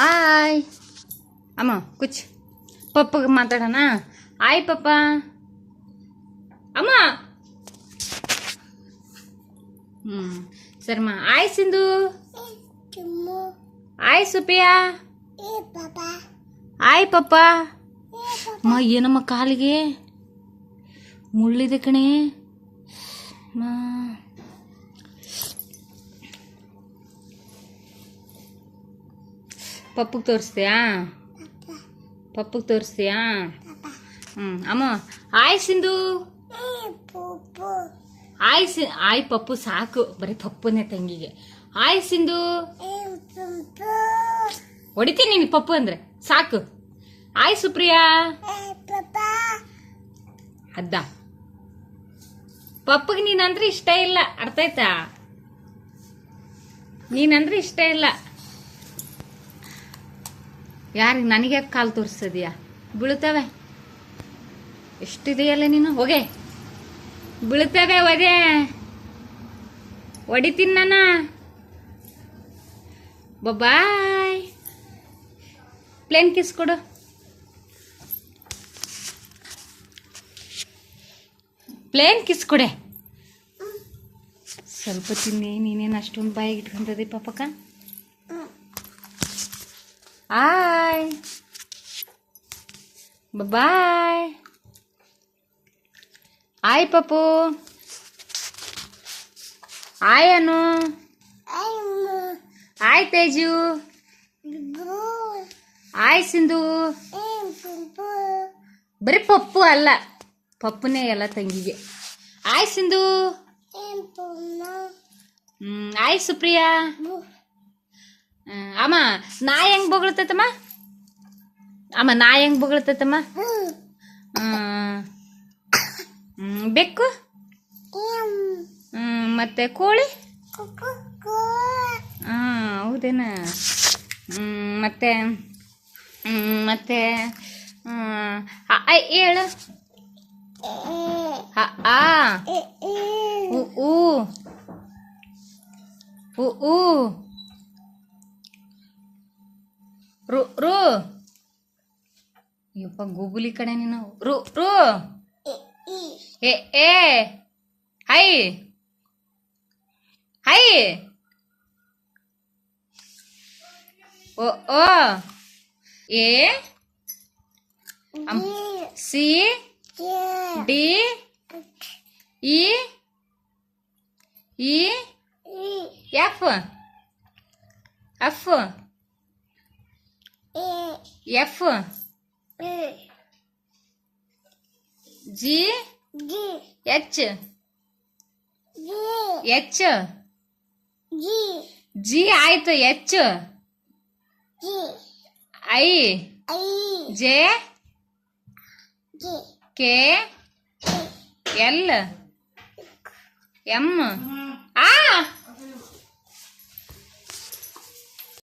ಆಯ್ ಅಮ್ಮ ಕುಚ್ ಪಪ್ಪಗೆ ಮಾತಾಡೋಣ. ಆಯ್ ಪಪ್ಪ. ಅಮ್ಮ ಸರಿಮ್ಮ. ಆಯ್ ಸಿಂಧು. ಆಯ್ ಸುಪಿಯಾ. ಆಯ್ ಪಪ್ಪ. ಅಮ್ಮ ಏನಮ್ಮ ಕಾಲಿಗೆ ಮುಳ್ಳಿದೆ ಕಣೆ. ಪಪ್ಪಗೆ ತೋರಿಸ್ತೀಯಾ? ಪಪ್ಪಗೆ ತೋರಿಸ್ತೀಯಾ? ಅಮ್ಮ ಆಯ್ ಸಿಂಧು. ಆಯ್ ಪಪ್ಪು ಸಾಕು, ಬರೀ ಪಪ್ಪುನೇ ತಂಗಿಗೆ. ಆಯ್ ಸಿಂಧು. ಹೊಡಿತೀನಿ ನೀನು ಪಪ್ಪು ಅಂದ್ರೆ ಸಾಕು. ಆಯ್ ಸುಪ್ರಿಯಾ. ಅದ್ದ ಪಪ್ಪಗೆ ನೀನಂದ್ರೆ ಇಷ್ಟ ಇಲ್ಲ, ಅರ್ಥ ಆಯ್ತಾ? ನೀನಂದ್ರೆ ಇಷ್ಟ ಇಲ್ಲ. ಯಾರಿಗೆ ನನಗೆ ಕಾಲು ತೋರಿಸ್ತದೀಯಾ? ಬೀಳುತ್ತವೆ. ಎಷ್ಟಿದೆಯಲ್ಲ ನೀನು, ಹೋಗೆ ಬೀಳುತ್ತವೆ. ಒದೆ ಹೊಡಿತೀನಿ ನಾನು. ಬಾಯ್. ಪ್ಲೇನ್ ಕಿಸ್ ಕೊಡು. ಪ್ಲೇನ್ ಕಿಸ್ ಕೊಡೆ. ಸ್ವಲ್ಪ ತಿನ್ನಿ. ನೀನೇನು ಅಷ್ಟೊಂದು ಬಾಯಿಗೆ ಇಟ್ಕೊಂತದಿ ಪಾಪಕ್ಕ? ಆಯ್ ಬಾಯ್. ಆಯ್ ಪಪ್ಪು. ಆಯ್ ಅನು. ಆಯ್ ತೇಜು. ಆಯ್ ಸಿಂಧು. ಬರೀ ಪಪ್ಪು ಅಲ್ಲ, ಪಪ್ಪುನೇ ಎಲ್ಲ ತಂಗಿಗೆ. ಆಯ್ ಸಿಂಧು. ಆಯ್ ಸುಪ್ರಿಯಾ. ಅಮ್ಮ ನಾಯಿ ಹೆಂಗ್ ಬೊಗಳ್ತೈತಮ್ಮ? ಅಮ್ಮ ನಾಯಿ ಹೆಂಗ್ ಬೊಗಳ್ತೈತಮ್ಮ? ಬೆಕ್ಕು. ಮತ್ತೆ ಕೋಳಿ. ಹೌದೇನ? ಮತ್ತೆ ಮತ್ತೆ ಹೇಳು. ಆ ರು ರು. ಯಪ್ಪ ಗೂಗುಲಿ ಕಡೆ ನೀನು. ರು ರು. ಎ ಎ ಹೈ ಹೈ. ಓ ಓ A C D E E F F F G H H G ಆಯ್ತು. H I J K L M.